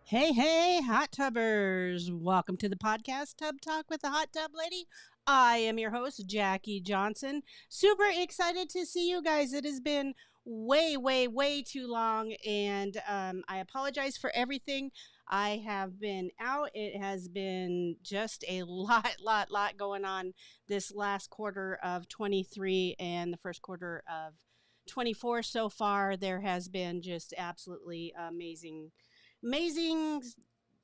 Hey, hey, hot tubbers. Welcome to the podcast Tub Talk with the Hot Tub Lady. I am your host, Jacque Johnson. Super excited to see you guys. It has been way too long, and I apologize for everything. I have been out. It has been just a lot going on this last quarter of 23 and the first quarter of 24 so far. There has been just absolutely amazing,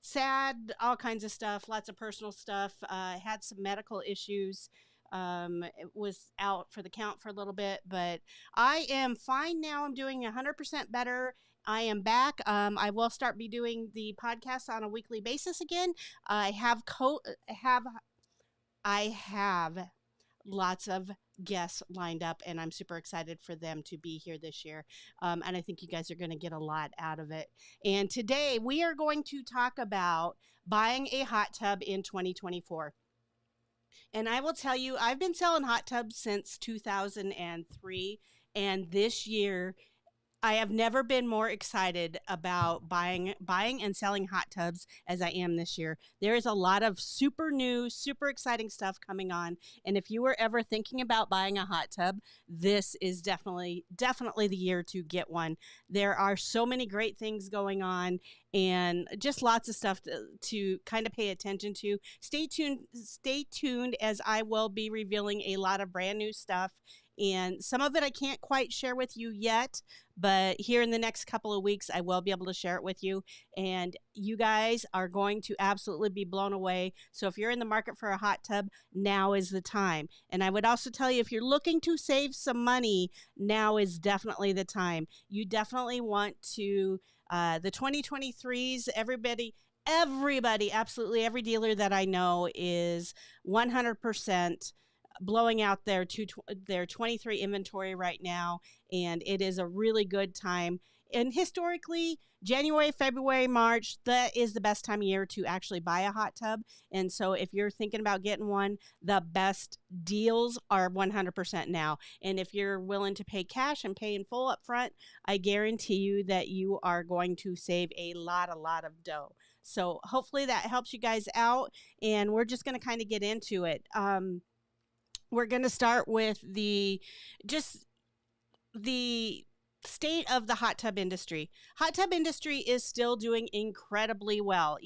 sad, all kinds of stuff, lots of personal stuff. Had some medical issues. It was out for the count for a little bit, but I am fine now. I'm doing 100% better. I am back. I will start be doing the podcast on a weekly basis again. I have lots of guests lined up, and I'm super excited for them to be here this year. And I think you guys are going to get a lot out of it. And today we are going to talk about buying a hot tub in 2024. And I will tell you, I've been selling hot tubs since 2003, and this year I have never been more excited about buying and selling hot tubs as I am this year. There is a lot of super new, super exciting stuff coming on. And if you were ever thinking about buying a hot tub, this is definitely the year to get one. There are so many great things going on and just lots of stuff to kind of pay attention to. Stay tuned as I will be revealing a lot of brand new stuff. And some of it I can't quite share with you yet, but here in the next couple of weeks, I will be able to share it with you. And you guys are going to absolutely be blown away. So if you're in the market for a hot tub, now is the time. And I would also tell you, if you're looking to save some money, now is definitely the time. You definitely want to, the 2023s, everybody, absolutely every dealer that I know is 100% blowing out their 23 inventory right now, and it is a really good time. And historically, January, February, March, that is the best time of year to actually buy a hot tub. And so if you're thinking about getting one, the best deals are 100% now. And if you're willing to pay cash and pay in full up front, I guarantee you that you are going to save a lot of dough. So hopefully that helps you guys out, and we're just going to kind of get into it. We're going to start with the state of the hot tub industry. Hot tub industry is still doing incredibly well.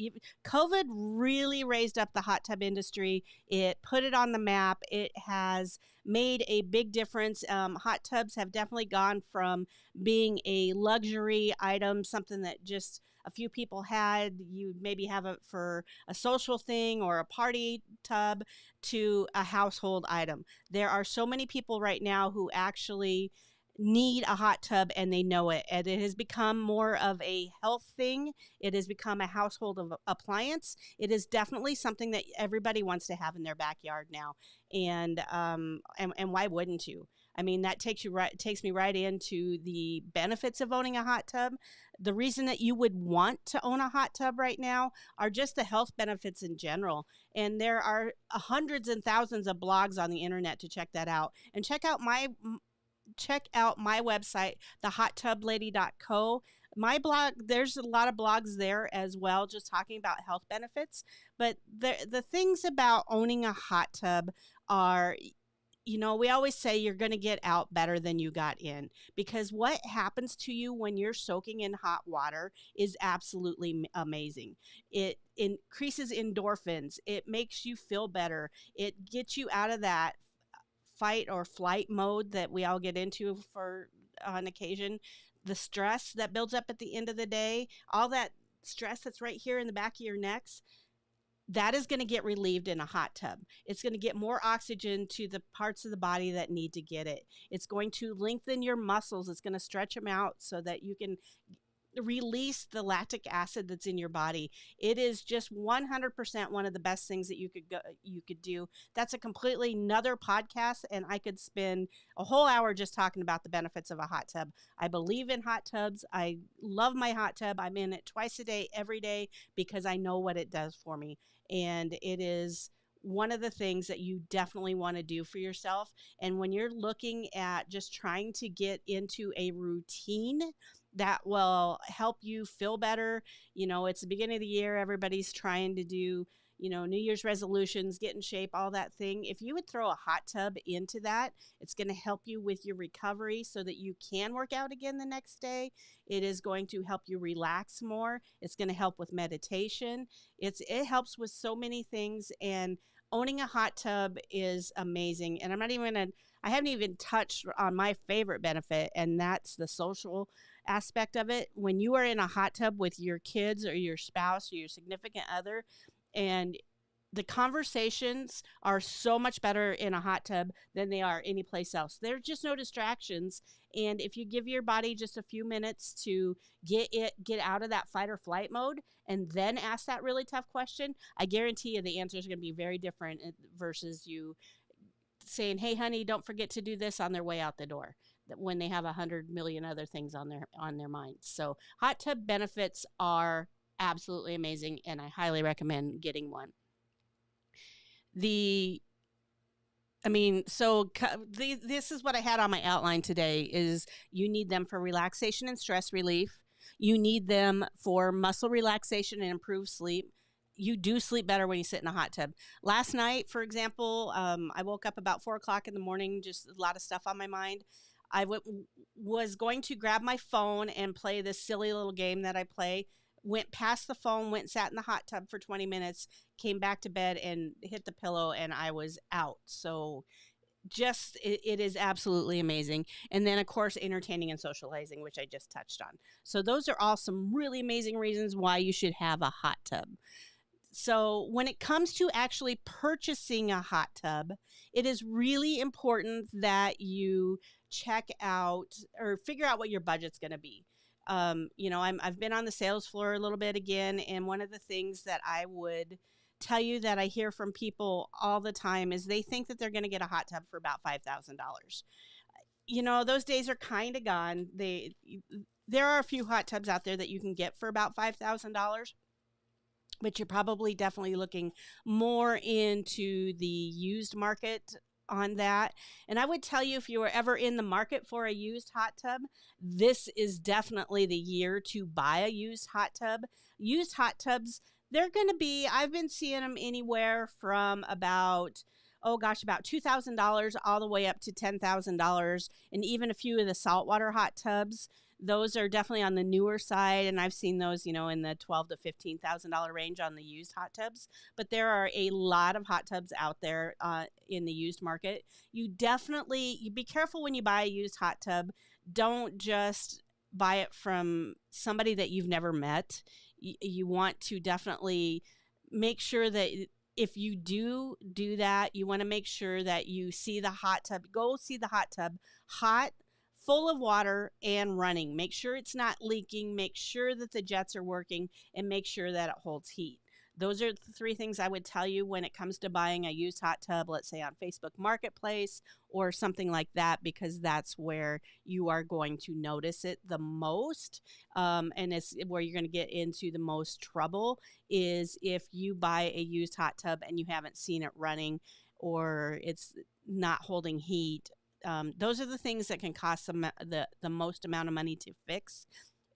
COVID really raised up the hot tub industry. It put it on the map. It has made a big difference. Hot tubs have definitely gone from being a luxury item, something that just a few people had. You maybe have it for a social thing or a party tub, to a household item. There are so many people right now who actually need a hot tub, and they know it. And it has become more of a health thing. It has become a household of appliance. It is definitely something that everybody wants to have in their backyard now. And why wouldn't you? I mean, that takes me right into the benefits of owning a hot tub. The reason that you would want to own a hot tub right now are just the health benefits in general. And there are hundreds and thousands of blogs on the internet to check that out. And check out my website, thehottublady.co. My blog, there's a lot of blogs there as well, just talking about health benefits. But the things about owning a hot tub are, we always say you're going to get out better than you got in, because what happens to you when you're soaking in hot water is absolutely amazing. It increases endorphins. It makes you feel better. It gets you out of that fight or flight mode that we all get into for on occasion, the stress that builds up at the end of the day, all that stress that's right here in the back of your necks, that is going to get relieved in a hot tub. It's going to get more oxygen to the parts of the body that need to get it. It's going to lengthen your muscles. It's going to stretch them out so that you can release the lactic acid that's in your body. It is just 100% one of the best things that you could do. That's a completely another podcast, and I could spend a whole hour just talking about the benefits of a hot tub. I believe in hot tubs. I love my hot tub. I'm in it twice a day, every day, because I know what it does for me. And it is one of the things that you definitely want to do for yourself. And when you're looking at just trying to get into a routine that will help you feel better, it's the beginning of the year. Everybody's trying to do, New Year's resolutions, get in shape, all that thing. If you would throw a hot tub into that, it's going to help you with your recovery so that you can work out again the next day. It is going to help you relax more. It's going to help with meditation. It helps with so many things, and owning a hot tub is amazing. And I haven't even touched on my favorite benefit, and that's the social aspect of it. When you are in a hot tub with your kids or your spouse or your significant other, and the conversations are so much better in a hot tub than they are anyplace else. There's just no distractions. And if you give your body just a few minutes to get out of that fight or flight mode and then ask that really tough question, I guarantee you the answer is going to be very different versus you saying, "Hey, honey, don't forget to do this" on their way out the door, when they have 100 million other things on their minds. So hot tub benefits are absolutely amazing, and I highly recommend getting one. This is what I had on my outline today is you need them for relaxation and stress relief. You need them for muscle relaxation and improved sleep. You do sleep better when you sit in a hot tub. Last night, for example, I woke up about 4 o'clock in the morning, just a lot of stuff on my mind. I was going to grab my phone and play this silly little game that I play. Went past the phone, went and sat in the hot tub for 20 minutes, came back to bed and hit the pillow, and I was out. So it is absolutely amazing. And then, of course, entertaining and socializing, which I just touched on. So those are all some really amazing reasons why you should have a hot tub. So when it comes to actually purchasing a hot tub, it is really important that you check out or figure out what your budget's going to be. I've been on the sales floor a little bit again, and one of the things that I would tell you that I hear from people all the time is they think that they're going to get a hot tub for about $5,000. Those days are kind of gone. There are a few hot tubs out there that you can get for about $5,000. But you're probably definitely looking more into the used market on that. And I would tell you, if you were ever in the market for a used hot tub, this is definitely the year to buy a used hot tub. Used hot tubs, they're going to be, I've been seeing them anywhere from about $2,000 all the way up to $10,000. And even a few of the saltwater hot tubs, those are definitely on the newer side, and I've seen those, in the $12,000 to $15,000 range on the used hot tubs. But there are a lot of hot tubs out there in the used market. You be careful when you buy a used hot tub. Don't just buy it from somebody that you've never met. You want to definitely make sure that if you do that, you want to make sure that you see the hot tub. Go see the hot tub hot, full of water, and running. Make sure it's not leaking. Make sure that the jets are working, and make sure that it holds heat. Those are the 3 things I would tell you when it comes to buying a used hot tub, let's say on Facebook Marketplace or something like that, because that's where you are going to notice it the most. And it's where you're going to get into the most trouble is if you buy a used hot tub and you haven't seen it running or it's not holding heat. Those are the things that can cost the most amount of money to fix.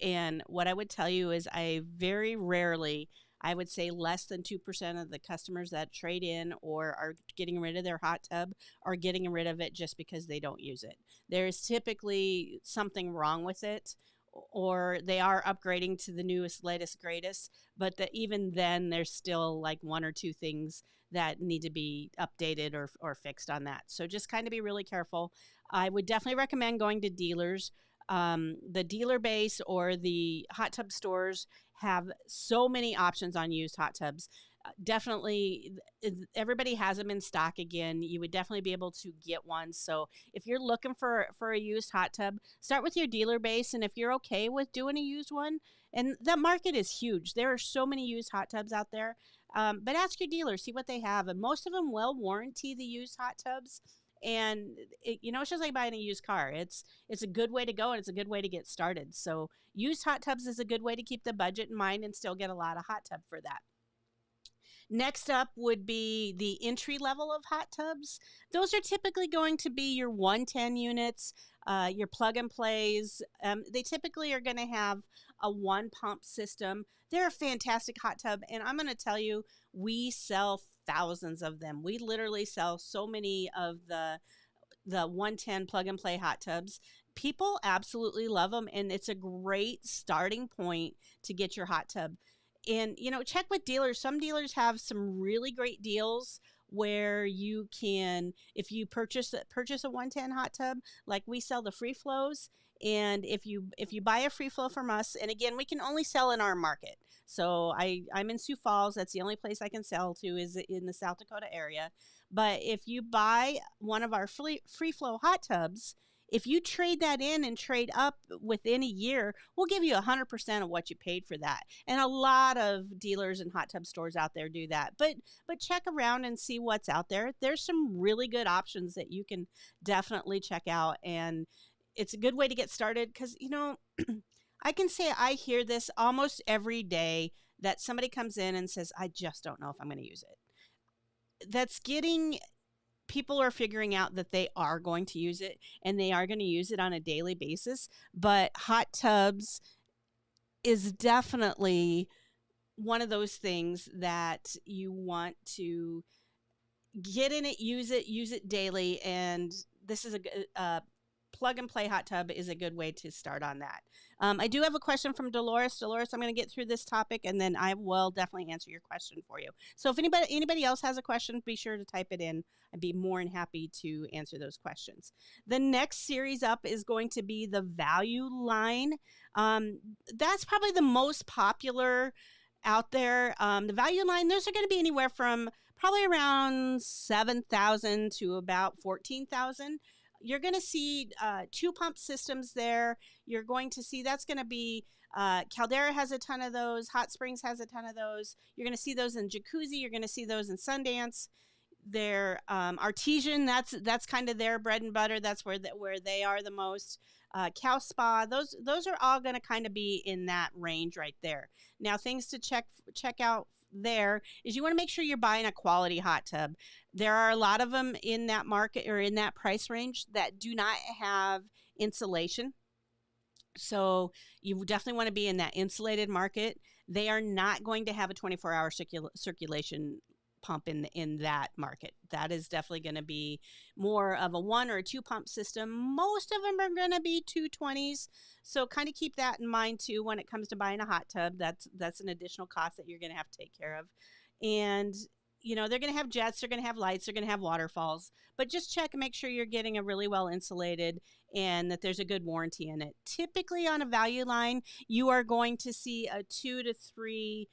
And what I would tell you is I very rarely, I would say less than 2% of the customers that trade in or are getting rid of their hot tub are getting rid of it just because they don't use it. There's typically something wrong with it, or they are upgrading to the newest, latest, greatest. But even then, there's still like one or two things that need to be updated or fixed on that. So just kind of be really careful. I would definitely recommend going to dealers. The dealer base or the hot tub stores have so many options on used hot tubs. Definitely, everybody has them in stock again. You would definitely be able to get one. So if you're looking for a used hot tub, start with your dealer base. And if you're okay with doing a used one, and that market is huge, there are so many used hot tubs out there. But ask your dealer, see what they have, and most of them will warranty the used hot tubs. And it's just like buying a used car. It's a good way to go, and it's a good way to get started. So used hot tubs is a good way to keep the budget in mind and still get a lot of hot tub for that. Next up would be the entry level of hot tubs. Those are typically going to be your 110 units, your plug and plays. They typically are going to have a one pump system. They're a fantastic hot tub, and I'm going to tell you, we sell thousands of them. We literally sell so many of the 110 plug and play hot tubs. People absolutely love them, and it's a great starting point to get your hot tub. And, check with dealers. Some dealers have some really great deals where you can, if you purchase a 110 hot tub, like we sell the free flows. And if you buy a free flow from us, and again, we can only sell in our market. So I'm in Sioux Falls. That's the only place I can sell to, is in the South Dakota area. But if you buy one of our free flow hot tubs, if you trade that in and trade up within a year, we'll give you 100% of what you paid for that. And a lot of dealers and hot tub stores out there do that. But check around and see what's out there. There's some really good options that you can definitely check out. And it's a good way to get started because, I can say I hear this almost every day that somebody comes in and says, I just don't know if I'm going to use it. People are figuring out that they are going to use it, and they are going to use it on a daily basis. But hot tubs is definitely one of those things that you want to get in it, use it daily. And this is a plug and play hot tub is a good way to start on that. I do have a question from Dolores. Dolores, I'm going to get through this topic, and then I will definitely answer your question for you. So if anybody else has a question, be sure to type it in. I'd be more than happy to answer those questions. The next series up is going to be the value line. That's probably the most popular out there. The value line, those are going to be anywhere from probably around 7,000 to about 14,000. You're going to see two pump systems there. You're going to see that's going to be Caldera has a ton of those. Hot Springs has a ton of those. You're going to see those in Jacuzzi. You're going to see those in Sundance. They're Artesian. That's kind of their bread and butter. That's where they are the most. Cal Spa. Those are all going to kind of be in that range right there. Now, things to check out there is you want to make sure you're buying a quality hot tub. There are a lot of them in that market or in that price range that do not have insulation. So you definitely want to be in that insulated market. They are not going to have a 24-hour circulation pump in that market. That is definitely going to be more of a one or a two pump system. Most of them are going to be 220s. So kind of keep that in mind too when it comes to buying a hot tub. That's an additional cost that you're going to have to take care of. And they're going to have jets, they're going to have lights, they're going to have waterfalls, but just check and make sure you're getting a really well insulated and that there's a good warranty in it. Typically on a value line, you are going to see a 2 to 3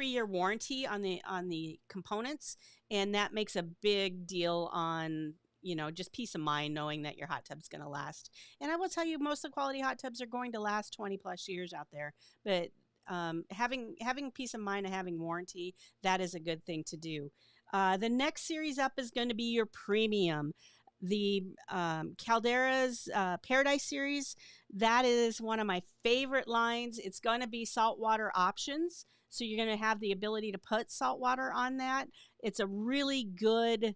year warranty on the components, and that makes a big deal on just peace of mind knowing that your hot tub's going to last. And I will tell you, most of the quality hot tubs are going to last 20 plus years out there, but having peace of mind and having warranty, that is a good thing to do. The next series up is going to be your premium. The Caldera's Paradise series, that is one of my favorite lines. It's going to be saltwater options. So you're going to have the ability to put salt water on that. It's a really good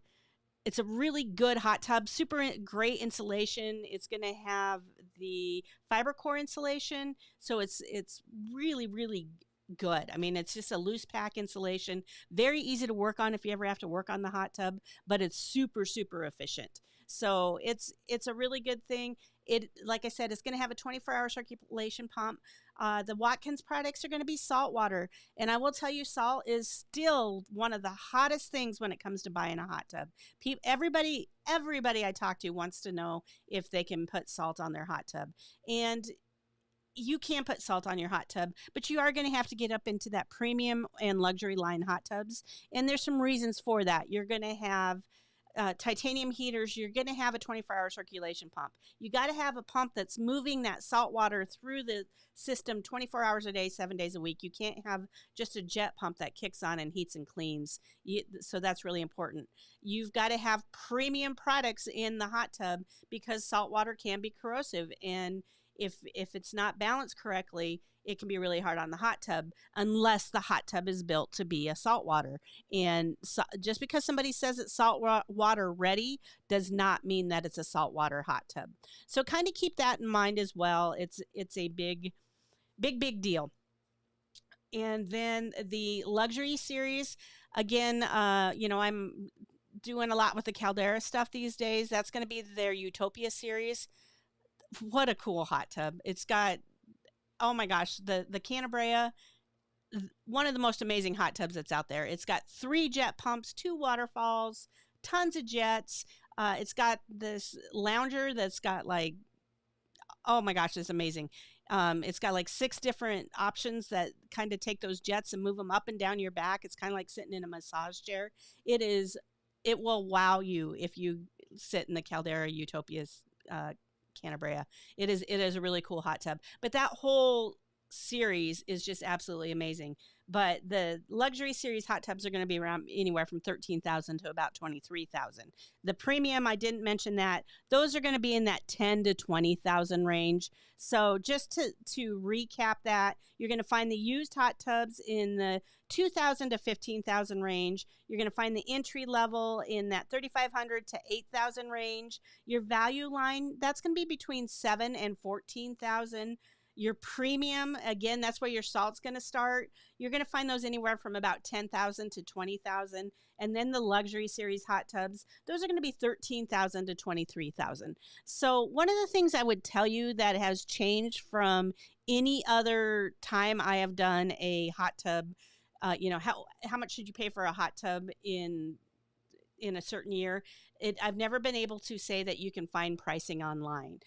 hot tub, super great insulation. It's going to have the fiber core insulation. So it's really, really good. I mean, it's just a loose pack insulation, very easy to work on if you ever have to work on the hot tub, but it's super, super efficient. So it's a really good thing. It, like I said, it's going to have a 24-hour circulation pump. The Watkins products are going to be salt water. And I will tell you, salt is still one of the hottest things when it comes to buying a hot tub. Everybody I talk to wants to know if they can put salt on their hot tub. And you can put salt on your hot tub, but you are going to have to get up into that premium and luxury line hot tubs. And there's some reasons for that. You're going to have titanium heaters. You're going to have a 24-hour circulation pump. You got to have a pump that's moving that salt water through the system 24 hours a day, 7 days a week. You can't have just a jet pump that kicks on and heats and cleans. So that's really important. You've got to have premium products in the hot tub because salt water can be corrosive, and if it's not balanced correctly, it can be really hard on the hot tub unless the hot tub is built to be a salt water. And so, just because somebody says it's salt water ready does not mean that it's a saltwater hot tub. So kind of keep that in mind as well. It's a big deal. And then the luxury series, again, I'm doing a lot with the Caldera stuff these days. That's going to be their Utopia series. What a cool hot tub. It's got, oh my gosh, the Canabrea, one of the most amazing hot tubs that's out there. It's got 3 jet pumps, 2 waterfalls, tons of jets. It's got this lounger that's got like, oh my gosh, it's amazing. It's got like 6 different options that kind of take those jets and move them up and down your back. It's kind of like sitting in a massage chair. It will wow you if you sit in the Caldera Utopia's Canabrea. It is a really cool hot tub. But that whole series is just absolutely amazing. But the luxury series hot tubs are going to be around anywhere from $13,000 to about $23,000. The premium, I didn't mention that. Those are going to be in that $10,000 to $20,000 range. So just to recap that, you're going to find the used hot tubs in the $2,000 to $15,000 range. You're going to find the entry level in that $3,500 to $8,000 range. Your value line, that's going to be between $7,000 and $14,000. Your premium, again, that's where your salt's going to start. You're going to find those anywhere from about $10,000 to $20,000. And then the luxury series hot tubs, those are going to be $13,000 to $23,000. So one of the things I would tell you that has changed from any other time I have done a hot tub, how much should you pay for a hot tub in a certain year? I've never been able to say that you can find pricing online.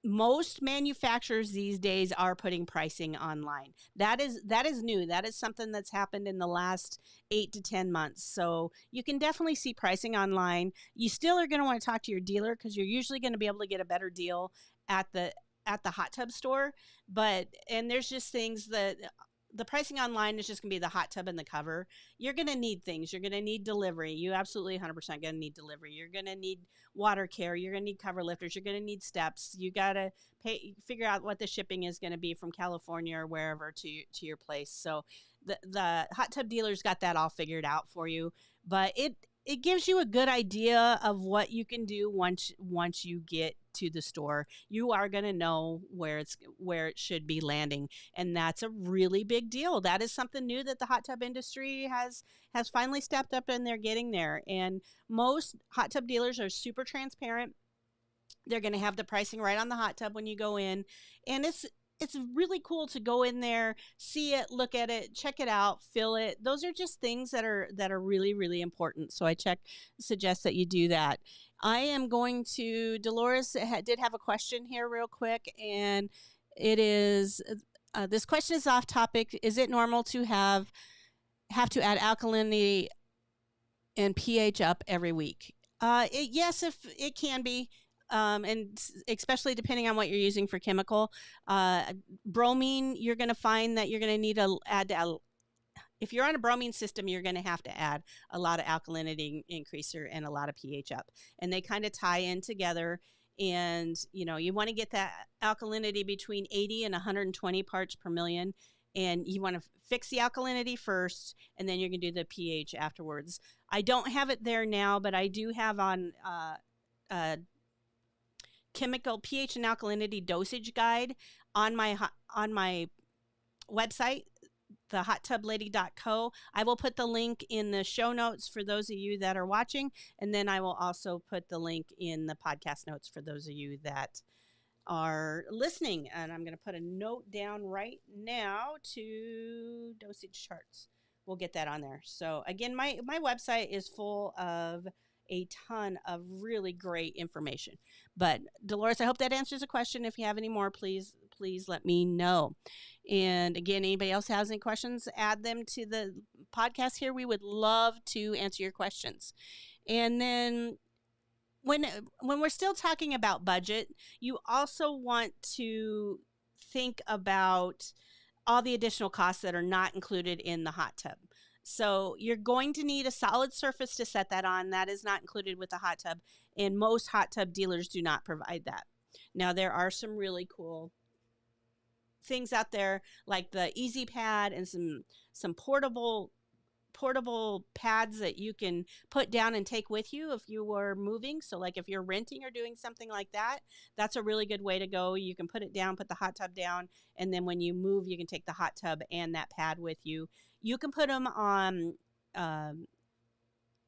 Most manufacturers these days are putting pricing online. That is new. That is something that's happened in the last 8 to 10 months. So you can definitely see pricing online. You still are going to want to talk to your dealer because you're usually going to be able to get a better deal at the hot tub store. And there's just things that the pricing online is just going to be the hot tub and the cover. You're going to need things. You're going to need delivery. You absolutely 100% going to need delivery. You're going to need water care. You're going to need cover lifters. You're going to need steps. You got to figure out what the shipping is going to be from California or wherever to your place. So the hot tub dealer's got that all figured out for you. But it gives you a good idea of what you can do once you get to the store. You are going to know where it should be landing, and that's a really big deal. That is something new that the hot tub industry has finally stepped up, and they're getting there. And most hot tub dealers are super transparent. They're going to have the pricing right on the hot tub when you go in, and it's really cool to go in there, see it, look at it, check it out, feel it. Those are just things that are really, really important. So I suggest that you do that. I am going to, Dolores did have a question here real quick, and it is, this question is off topic. Is it normal to have to add alkalinity and pH up every week? Yes, if it can be. And especially depending on what you're using for chemical. Bromine, you're going to find that you're going to need to add if you're on a bromine system, you're going to have to add a lot of alkalinity increaser and a lot of pH up. And they kind of tie in together. And, you want to get that alkalinity between 80 and 120 parts per million. And you want to fix the alkalinity first, and then you're going to do the pH afterwards. I don't have it there now, but I do have on chemical pH and alkalinity dosage guide on my website, thehottublady.co. I will put the link in the show notes for those of you that are watching, and then I will also put the link in the podcast notes for those of you that are listening. And I'm going to put a note down right now to dosage charts. We'll get that on there. So again, my website is full of a ton of really great information. But Dolores, I hope that answers the question. If you have any more, please let me know. And again, anybody else has any questions, add them to the podcast here. We would love to answer your questions. And then when we're still talking about budget, you also want to think about all the additional costs that are not included in the hot tub. So you're going to need a solid surface to set that on. That is not included with the hot tub, and most hot tub dealers do not provide that. Now, there are some really cool things out there like the Easy Pad and some portable pads that you can put down and take with you if you were moving. So like if you're renting or doing something like that, that's a really good way to go. You can put it down, put the hot tub down, and then when you move, you can take the hot tub and that pad with you. You can put them on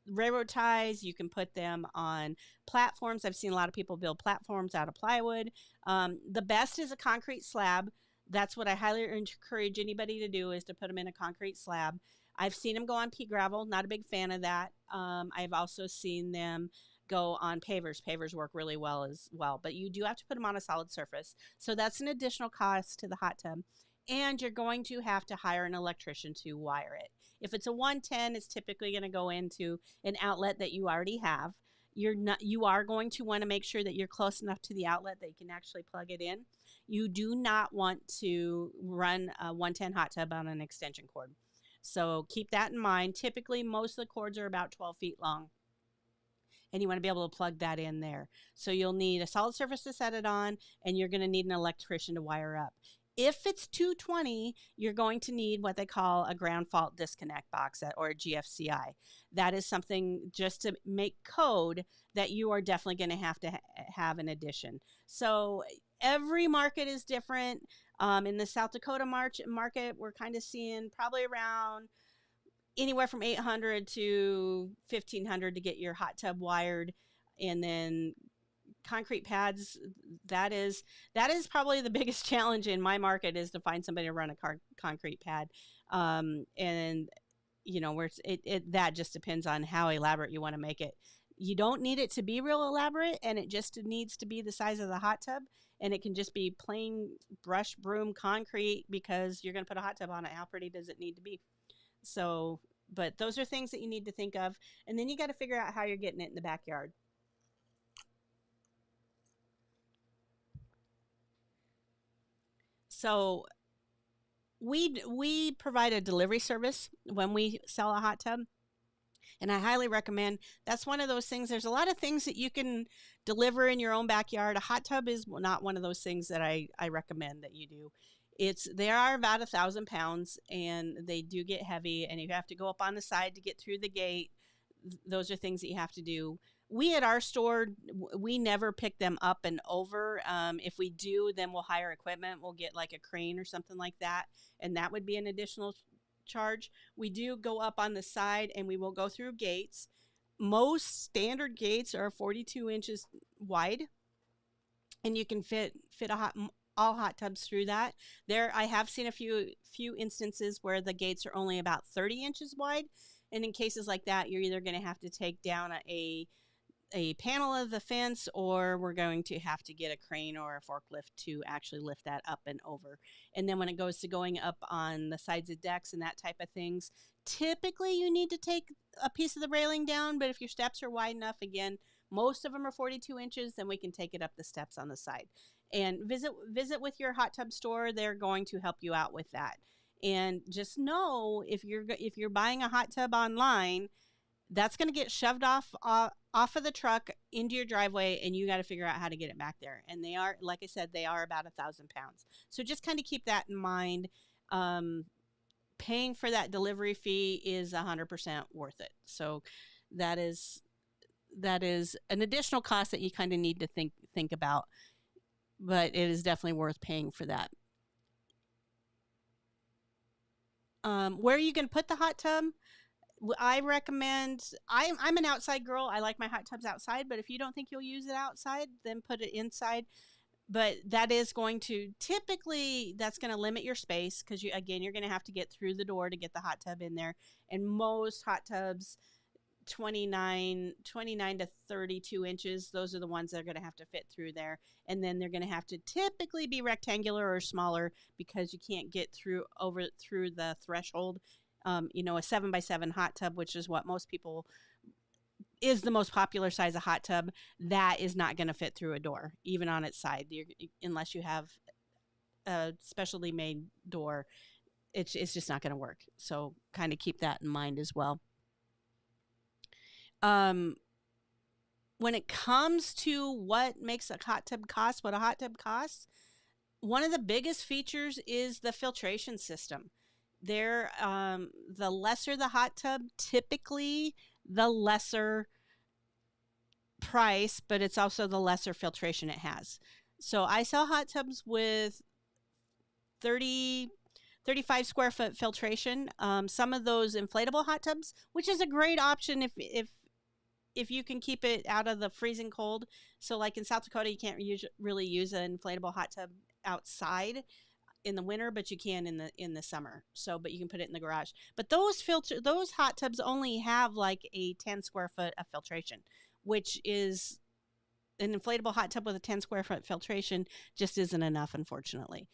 railroad ties. You can put them on platforms. I've seen a lot of people build platforms out of plywood. The best is a concrete slab. That's what I highly encourage anybody to do, is to put them in a concrete slab. I've seen them go on pea gravel. Not a big fan of that. I've also seen them go on pavers. Pavers work really well as well, but you do have to put them on a solid surface. So that's an additional cost to the hot tub. And you're going to have to hire an electrician to wire it. If it's a 110, it's typically going to go into an outlet that you already have. You are going to want to make sure that you're close enough to the outlet that you can actually plug it in. You do not want to run a 110 hot tub on an extension cord. So keep that in mind. Typically, most of the cords are about 12 feet long, and you want to be able to plug that in there. So you'll need a solid surface to set it on, and you're going to need an electrician to wire up. If it's 220, you're going to need what they call a ground fault disconnect box, or a GFCI. That is something just to make code that you are definitely going to have an addition. So every market is different. In the South Dakota market, we're kind of seeing probably around anywhere from $800 to $1,500 to get your hot tub wired. And then concrete pads, that is probably the biggest challenge in my market, is to find somebody to run a concrete pad. And you know, where that just depends on how elaborate you want to make it. You don't need it to be real elaborate, and it just needs to be the size of the hot tub, and it can just be plain brush broom concrete, because you're going to put a hot tub on it. How pretty does it need to be? So, but those are things that you need to think of, and then you got to figure out how you're getting it in the backyard. So we provide a delivery service when we sell a hot tub, and I highly recommend. That's one of those things. There's a lot of things that you can deliver in your own backyard. A hot tub is not one of those things that I recommend that you do. They are about 1,000 pounds, and they do get heavy, and you have to go up on the side to get through the gate. Those are things that you have to do. We at our store, we never pick them up and over. If we do, then we'll hire equipment. We'll get like a crane or something like that, and that would be an additional charge. We do go up on the side, and we will go through gates. Most standard gates are 42 inches wide, and you can fit all hot tubs through that. I have seen a few instances where the gates are only about 30 inches wide, and in cases like that, you're either going to have to take down a panel of the fence, or we're going to have to get a crane or a forklift to actually lift that up and over. And then when it goes to going up on the sides of decks and that type of things, typically you need to take a piece of the railing down, but if your steps are wide enough, again, most of them are 42 inches, then we can take it up the steps on the side. And visit with your hot tub store. They're going to help you out with that. And just know, if you're buying a hot tub online, that's going to get shoved off of the truck into your driveway, and you got to figure out how to get it back there. And they are, like I said, they are about 1,000 pounds. So just kind of keep that in mind. Paying for that delivery fee is 100% worth it. So that is an additional cost that you kind of need to think about, but it is definitely worth paying for that. Where are you going to put the hot tub? I recommend, I'm an outside girl. I like my hot tubs outside, but if you don't think you'll use it outside, then put it inside. but that is going to typically, that's going to limit your space because you're going to have to get through the door to get the hot tub in there. And most hot tubs, 29 to 32 inches, those are the ones that are going to have to fit through there. And then they're going to have to typically be rectangular or smaller because you can't get through the threshold. A 7x7 hot tub, which is what most people is the most popular size of hot tub, that is not going to fit through a door, even on its side, unless you have a specially made door. It's just not going to work. So kind of keep that in mind as well. When it comes to what makes a hot tub cost, what a hot tub costs, one of the biggest features is the filtration system. The lesser the hot tub, typically the lesser price, but it's also the lesser filtration it has. So I sell hot tubs with 35 square foot filtration. Some of those inflatable hot tubs, which is a great option if you can keep it out of the freezing cold. So like in South Dakota, you can't really use an inflatable hot tub outside in the winter, but you can in the summer. So, but you can put it in the garage. But those hot tubs only have like a 10 square foot of filtration, which is an inflatable hot tub with a 10 square foot filtration just isn't enough, unfortunately.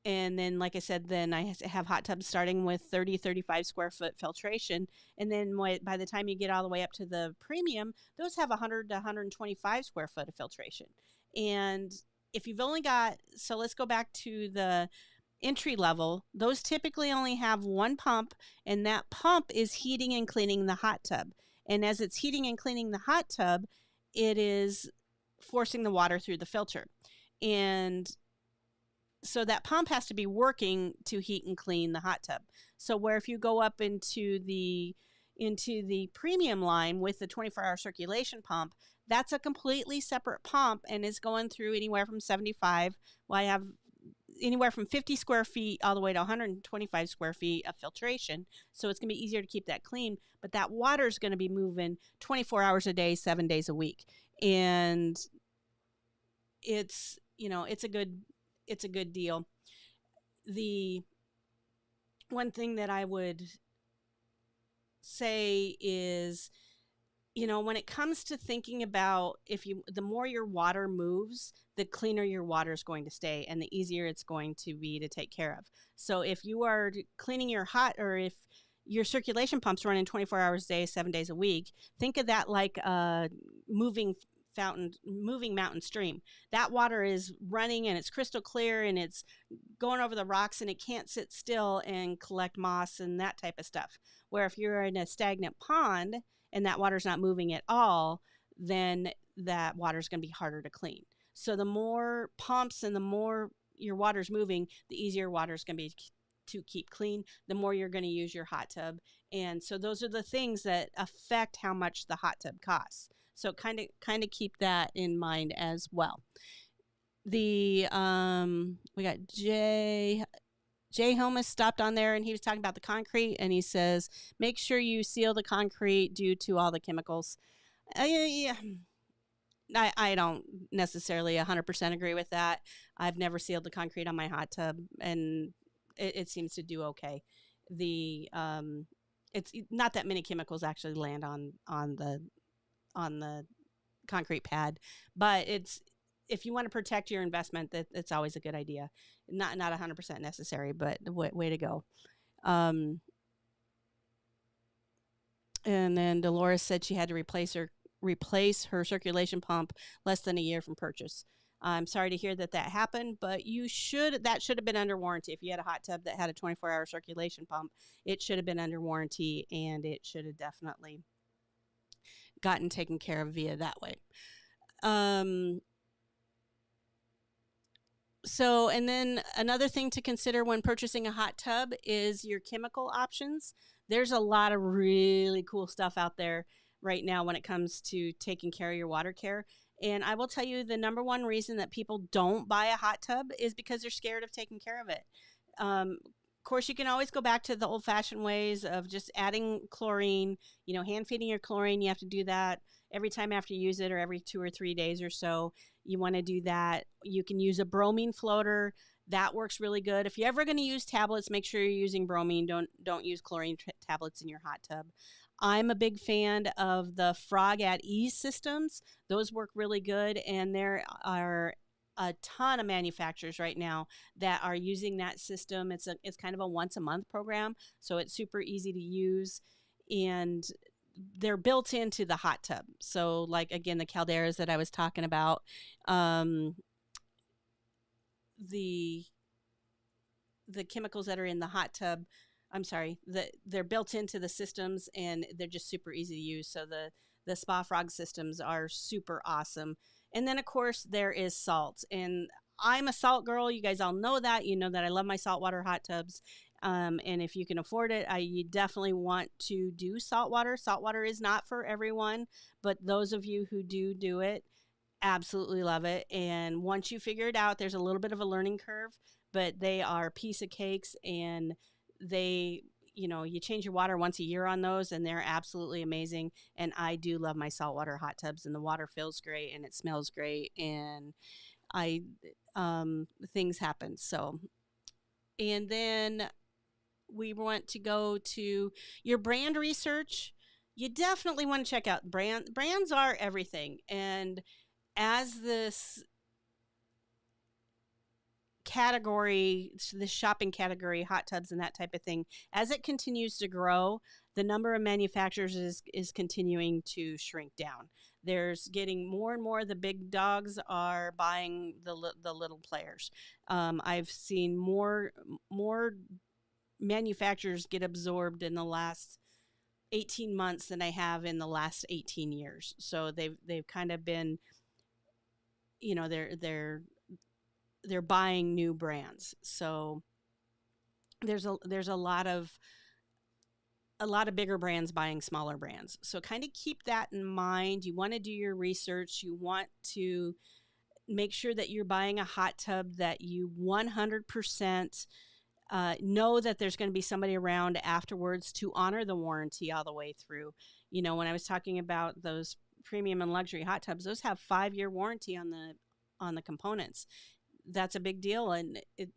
And then, like I said, then I have hot tubs starting with 35 square foot filtration. And then by the time you get all the way up to the premium, those have 100 to 125 square foot of filtration. And if you've only got, so let's go back to the entry level, those typically only have one pump, and that pump is heating and cleaning the hot tub. And as it's heating and cleaning the hot tub, it is forcing the water through the filter. And so that pump has to be working to heat and clean the hot tub. So where if you go up into the premium line with the 24-hour circulation pump, that's a completely separate pump and is going through anywhere from 75. Well, I have anywhere from 50 square feet all the way to 125 square feet of filtration. So it's going to be easier to keep that clean, but that water is going to be moving 24 hours a day, 7 days a week. And it's a good deal. The one thing that I would say is, when it comes to thinking about the more your water moves, the cleaner your water is going to stay and the easier it's going to be to take care of. So if you are cleaning or if your circulation pump's running 24 hours a day, 7 days a week, think of that like a moving mountain stream. That water is running and it's crystal clear and it's going over the rocks and it can't sit still and collect moss and that type of stuff. Where if you're in a stagnant pond and that water's not moving at all, then that water's going to be harder to clean. So the more pumps and the more your water's moving, the easier water's going to be to keep clean, the more you're going to use your hot tub. And so those are the things that affect how much the hot tub costs. So kind of keep that in mind as well. We got Jay Holmes stopped on there and he was talking about the concrete and he says, make sure you seal the concrete due to all the chemicals. I don't necessarily 100% agree with that. I've never sealed the concrete on my hot tub and it seems to do okay. It's not that many chemicals actually land on the concrete pad, but if you want to protect your investment, it's always a good idea. Not 100% necessary, but way to go. And then Dolores said she had to replace her circulation pump less than a year from purchase. I'm sorry to hear that happened, but that should have been under warranty. If you had a hot tub that had a 24-hour circulation pump, it should have been under warranty and it should have definitely gotten taken care of via that way. So, and then another thing to consider when purchasing a hot tub is your chemical options. There's a lot of really cool stuff out there right now when it comes to taking care of your water care. And I will tell you the number one reason that people don't buy a hot tub is because they're scared of taking care of it. Of course, you can always go back to the old-fashioned ways of just adding chlorine, hand feeding your chlorine. You have to do that every time after you use it, or every 2 or 3 days or so, you want to do that. You can use a bromine floater. That works really good. If you're ever going to use tablets, make sure you're using bromine. Don't use chlorine tablets in your hot tub. I'm a big fan of the Frog at Ease systems. Those work really good, and there are a ton of manufacturers right now that are using that system. It's kind of a once a month program, so it's super easy to use, and they're built into the hot tub. So, like again, the calderas that I was talking about, um, the the chemicals that are in the hot tub, I'm sorry, they're built into the systems, and they're just super easy to use. So the Spa Frog systems are super awesome. And then of course there is salt, and I'm a salt girl. You guys all know that. You know that I love my saltwater hot tubs. And if you can afford it, you definitely want to do saltwater. Saltwater is not for everyone, but those of you who do it, absolutely love it. And once you figure it out, there's a little bit of a learning curve, but they are a piece of cakes, and they, you change your water once a year on those, and they're absolutely amazing. And I do love my saltwater hot tubs, and the water feels great, and it smells great, and I, things happen. So, and then we want to go to your brand research. You definitely want to check out brands are everything. And as this category, the shopping category, hot tubs and that type of thing, as it continues to grow, the number of manufacturers is continuing to shrink down. There's getting more and more. The big dogs are buying the little players. I've seen more manufacturers get absorbed in the last 18 months than I have in the last 18 years. So they've kind of been, they're buying new brands. So there's a lot of bigger brands buying smaller brands. So kind of keep that in mind. You want to do your research. You want to make sure that you're buying a hot tub that you 100% know that there's going to be somebody around afterwards to honor the warranty all the way through. When I was talking about those premium and luxury hot tubs, those have 5-year warranty on the components. That's a big deal,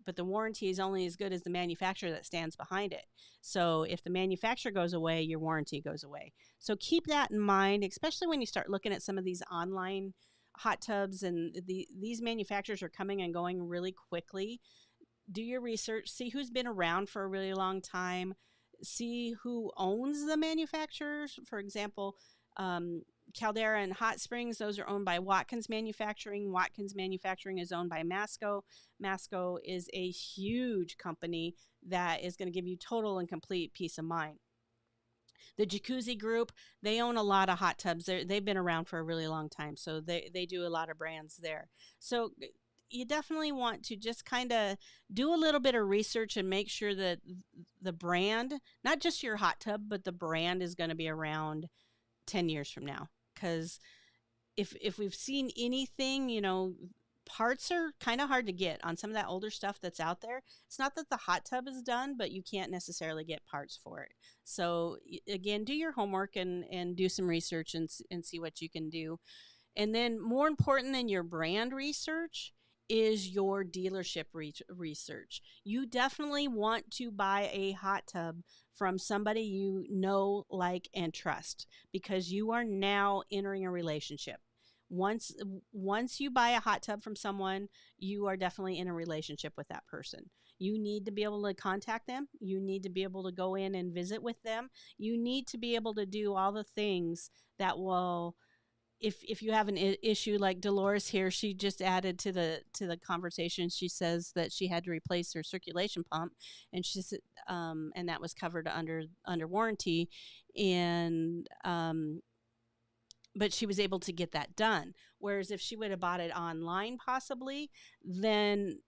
but the warranty is only as good as the manufacturer that stands behind it. So if the manufacturer goes away, your warranty goes away. So keep that in mind, especially when you start looking at some of these online hot tubs, and these manufacturers are coming and going really quickly. Do your research, see who's been around for a really long time, see who owns the manufacturers. For example, Caldera and Hot Springs, those are owned by Watkins Manufacturing. Watkins Manufacturing is owned by Masco. Masco is a huge company that is going to give you total and complete peace of mind. The Jacuzzi Group, they own a lot of hot tubs. They've been around for a really long time, so they do a lot of brands there. So you definitely want to just kind of do a little bit of research and make sure that the brand, not just your hot tub, but the brand is going to be around 10 years from now. Because if we've seen anything, parts are kind of hard to get on some of that older stuff that's out there. It's not that the hot tub is done, but you can't necessarily get parts for it. So again, do your homework and do some research and see what you can do. And then more important than your brand research is your dealership research. You definitely want to buy a hot tub from somebody you know, like, and trust, because you are now entering a relationship. Once you buy a hot tub from someone, you are definitely in a relationship with that person. You need to be able to contact them. You need to be able to go in and visit with them. You need to be able to do all the things that will, if you have an issue, like Dolores here, she just added to the conversation. She says that she had to replace her circulation pump, and she said, and that was covered under warranty, and but she was able to get that done. Whereas if she would have bought it online, possibly, then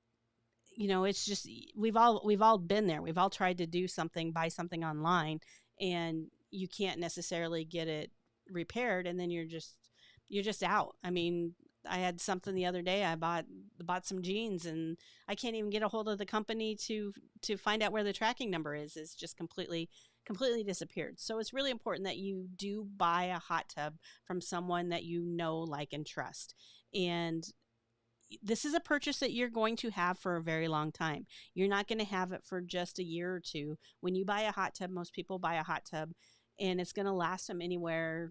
it's just we've all been there. We've all tried to buy something online, and you can't necessarily get it repaired, and then you're just out. I mean, I had something the other day. I bought some jeans, and I can't even get a hold of the company to find out where the tracking number is. It's just completely completely disappeared. So it's really important that you do buy a hot tub from someone that you know, like, and trust. And this is a purchase that you're going to have for a very long time. You're not going to have it for just a year or two. When you buy a hot tub, most people buy a hot tub and it's going to last them anywhere.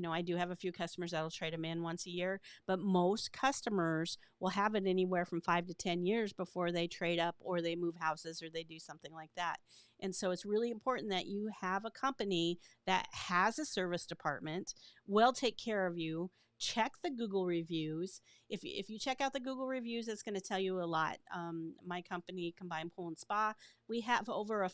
I do have a few customers that'll trade them in once a year, but most customers will have it anywhere from 5 to 10 years before they trade up or they move houses or they do something like that. And so it's really important that you have a company that has a service department, will take care of you. Check the Google reviews. If you check out the Google reviews, it's going to tell you a lot. My company, Combined Pool and Spa, we have over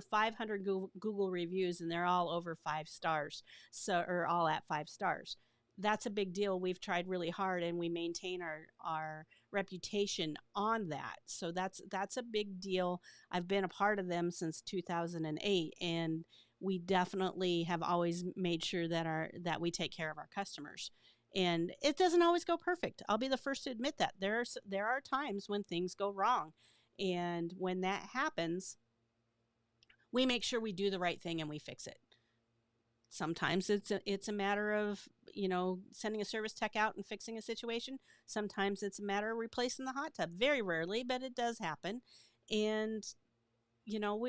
500 Google reviews, and they're all over 5 stars, or all at 5 stars. That's a big deal. We've tried really hard, and we maintain our reputation on that. So that's a big deal. I've been a part of them since 2008, and we definitely have always made sure that we take care of our customers. And it doesn't always go perfect. I'll be the first to admit that. There are times when things go wrong. And when that happens, we make sure we do the right thing and we fix it. Sometimes it's a matter of, sending a service tech out and fixing a situation. Sometimes it's a matter of replacing the hot tub. Very rarely, but it does happen. And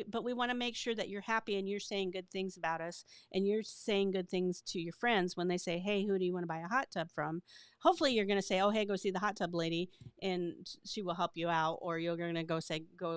but we want to make sure that you're happy and you're saying good things about us and you're saying good things to your friends when they say, hey, who do you want to buy a hot tub from? Hopefully you're going to say, oh, hey, go see the hot tub lady and she will help you out, or you're going to go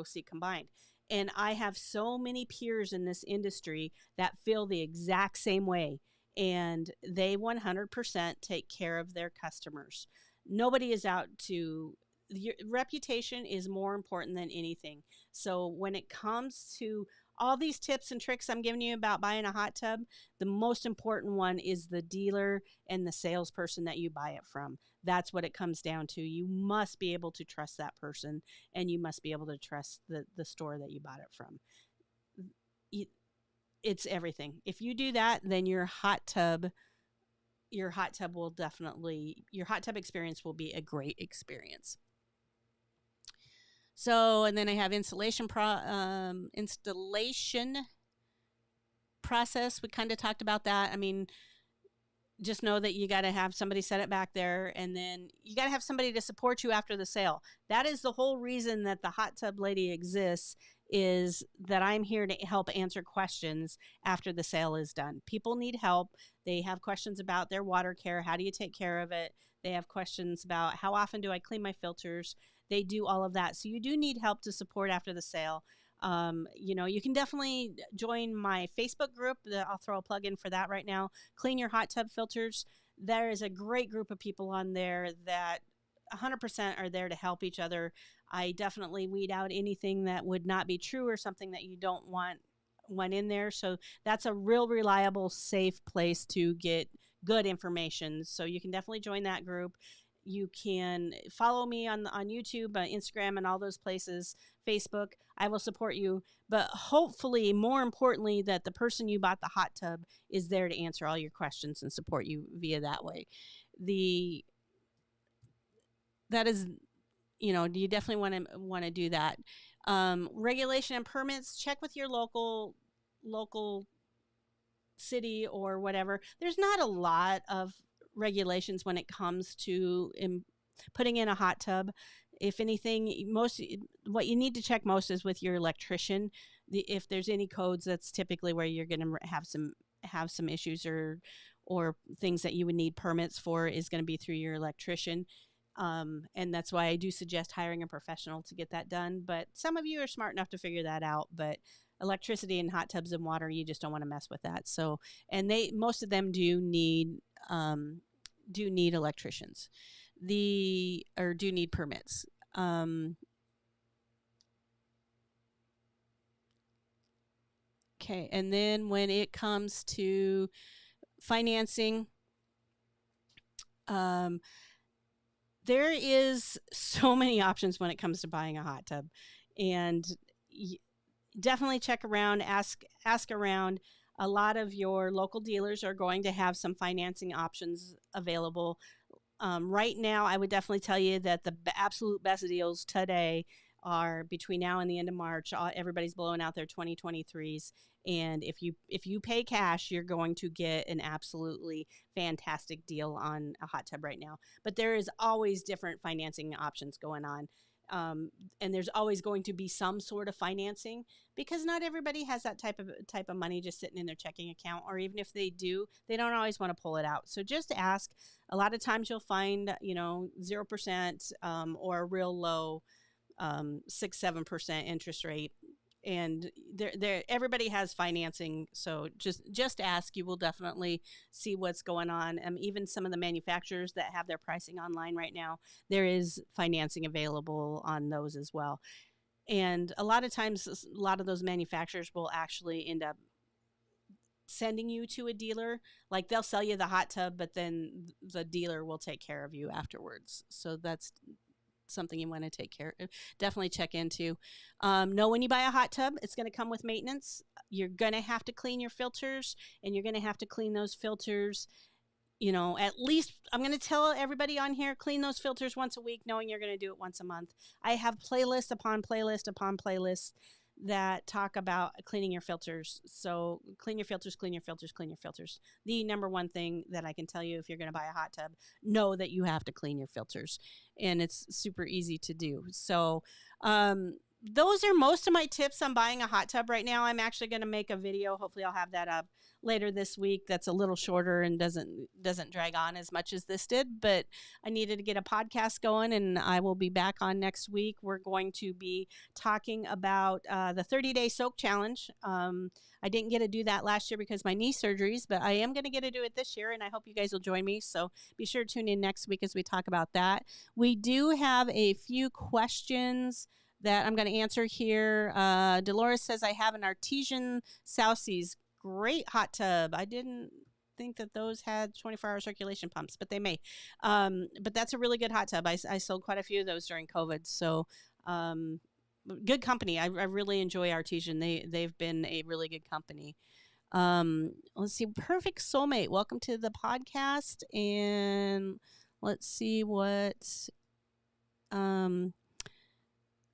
see Combined. And I have so many peers in this industry that feel the exact same way, and they 100% take care of their customers. Nobody is out to... Your reputation is more important than anything. So when it comes to all these tips and tricks I'm giving you about buying a hot tub, the most important one is the dealer and the salesperson that you buy it from. That's what it comes down to. You must be able to trust that person, and you must be able to trust the store that you bought it from. It's everything. If you do that, then your hot tub experience will be a great experience. So, and then I have installation process. We kind of talked about that. I mean, just know that you got to have somebody set it back there, and then you got to have somebody to support you after the sale. That is the whole reason that the hot tub lady exists, is that I'm here to help answer questions after the sale is done. People need help. They have questions about their water care. How do you take care of it? They have questions about how often do I clean my filters? They do all of that. So you do need help to support after the sale. You can definitely join my Facebook group. I'll throw a plug in for that right now. Clean Your Hot Tub Filters. There is a great group of people on there that 100% are there to help each other. I definitely weed out anything that would not be true or something that you don't want in there. So that's a real reliable, safe place to get good information. So you can definitely join that group. You can follow me on YouTube, Instagram, and all those places, Facebook. I will support you. But hopefully, more importantly, that the person you bought the hot tub is there to answer all your questions and support you via that way. You definitely want to do that. Regulation and permits, check with your local city or whatever. There's not a lot of regulations when it comes to putting in a hot tub. If anything, what you need to check most is with your electrician. If there's any codes, that's typically where you're going to have some issues or things that you would need permits for, is going to be through your electrician. And that's why I do suggest hiring a professional to get that done. But some of you are smart enough to figure that out. But electricity and hot tubs and water, you just don't want to mess with that. So, and most of them do need electricians, do need permits. Okay, and then when it comes to financing, there is so many options when it comes to buying a hot tub, and definitely check around, ask around. A lot of your local dealers are going to have some financing options available. Right now, I would definitely tell you that the absolute best deals today are between now and the end of March. Everybody's blowing out their 2023s, and if you pay cash, you're going to get an absolutely fantastic deal on a hot tub right now. But there is always different financing options going on. And there's always going to be some sort of financing, because not everybody has that type of money just sitting in their checking account, or even if they do, they don't always want to pull it out. So just ask. A lot of times you'll find 0% or a real low 6-7% interest rate, and there everybody has financing. So just ask. You will definitely see what's going on. Even some of the manufacturers that have their pricing online right now, there is financing available on those as well. And a lot of times, a lot of those manufacturers will actually end up sending you to a dealer. Like, they'll sell you the hot tub, but then the dealer will take care of you afterwards. So that's something you want to definitely check into. Know when you buy a hot tub, it's going to come with maintenance. You're going to have to clean your filters, and you're going to have to clean those filters, at least, I'm going to tell everybody on here, clean those filters once a week, knowing you're going to do it once a month. I have playlist upon playlist upon playlist that talk about cleaning your filters. So clean your filters, clean your filters, clean your filters. The number one thing that I can tell you, if you're going to buy a hot tub, know that you have to clean your filters, and it's super easy to do. So, those are most of my tips on buying a hot tub right now. I'm actually going to make a video. Hopefully I'll have that up later this week. That's a little shorter and doesn't drag on as much as this did, but I needed to get a podcast going, and I will be back on next week. We're going to be talking about the 30-day soak challenge. I didn't get to do that last year because of my knee surgeries, but I am going to get to do it this year, and I hope you guys will join me. So be sure to tune in next week as we talk about that. We do have a few questions that I'm going to answer here. Dolores says, I have an Artesian Southseas. Great hot tub. I didn't think that those had 24-hour circulation pumps, but they may. But that's a really good hot tub. I sold quite a few of those during COVID. So good company. I really enjoy Artesian. They've been a really good company. Let's see. Perfect Soulmate. Welcome to the podcast. And let's see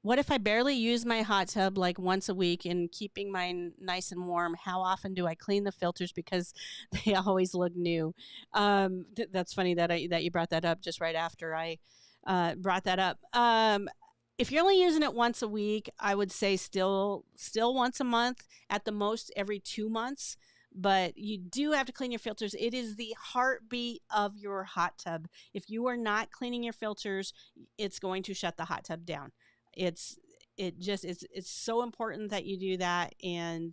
what if I barely use my hot tub like once a week and keeping mine nice and warm? How often do I clean the filters because they always look new? That's funny that you brought that up just right after I brought that up. If you're only using it once a week, I would say still once a month, at the most every 2 months. But you do have to clean your filters. It is the heartbeat of your hot tub. If you are not cleaning your filters, it's going to shut the hot tub down. It's so important that you do that, and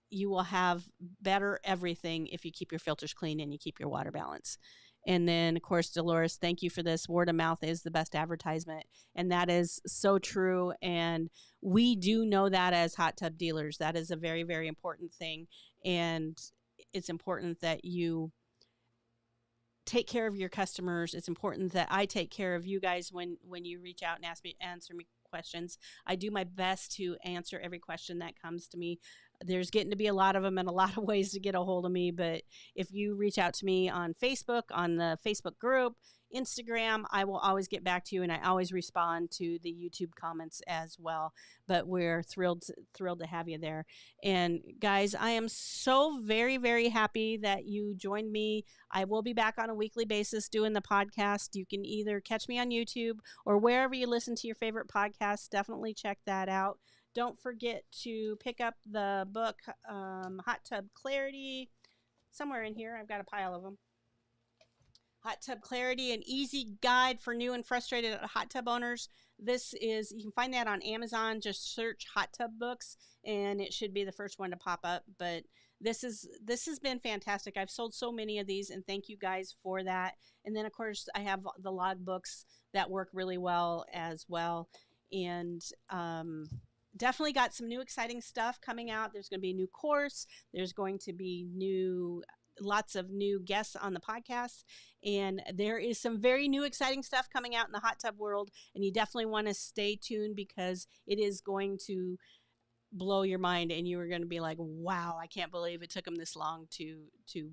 you will have better everything if you keep your filters clean and you keep your water balance. And then, of course, Dolores, thank you for this. Word of mouth is the best advertisement, and that is so true. And we do know that as hot tub dealers, that is a very, very important thing. And it's important that you take care of your customers. It's important that I take care of you guys when you reach out and answer me questions. I do my best to answer every question that comes to me. There's getting to be a lot of them and a lot of ways to get a hold of me. But if you reach out to me on Facebook, on the Facebook group, Instagram, I will always get back to you, and I always respond to the YouTube comments as well. But we're thrilled to have you there. And guys, I am so very, very happy that you joined me. I will be back on a weekly basis doing the podcast. You can either catch me on YouTube or wherever you listen to your favorite podcasts. Definitely check that out. Don't forget to pick up the book, Hot Tub Clarity. Somewhere in here, I've got a pile of them. Hot Tub Clarity, an easy guide for new and frustrated hot tub owners. You can find that on Amazon. Just search hot tub books, and it should be the first one to pop up. But this has been fantastic. I've sold so many of these, and thank you guys for that. And then, of course, I have the log books that work really well as well. And definitely got some new exciting stuff coming out. There's going to be a new course. There's going to be lots of new guests on the podcast, and there is some very new exciting stuff coming out in the hot tub world, and you definitely want to stay tuned because it is going to blow your mind, and you are going to be like, wow, I can't believe it took them this long to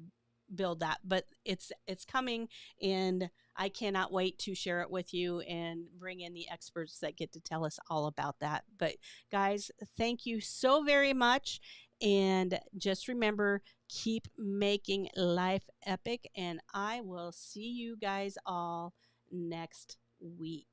build that, but it's coming, and I cannot wait to share it with you and bring in the experts that get to tell us all about that. But guys, thank you so very much, and just remember, keep making life epic, and I will see you guys all next week.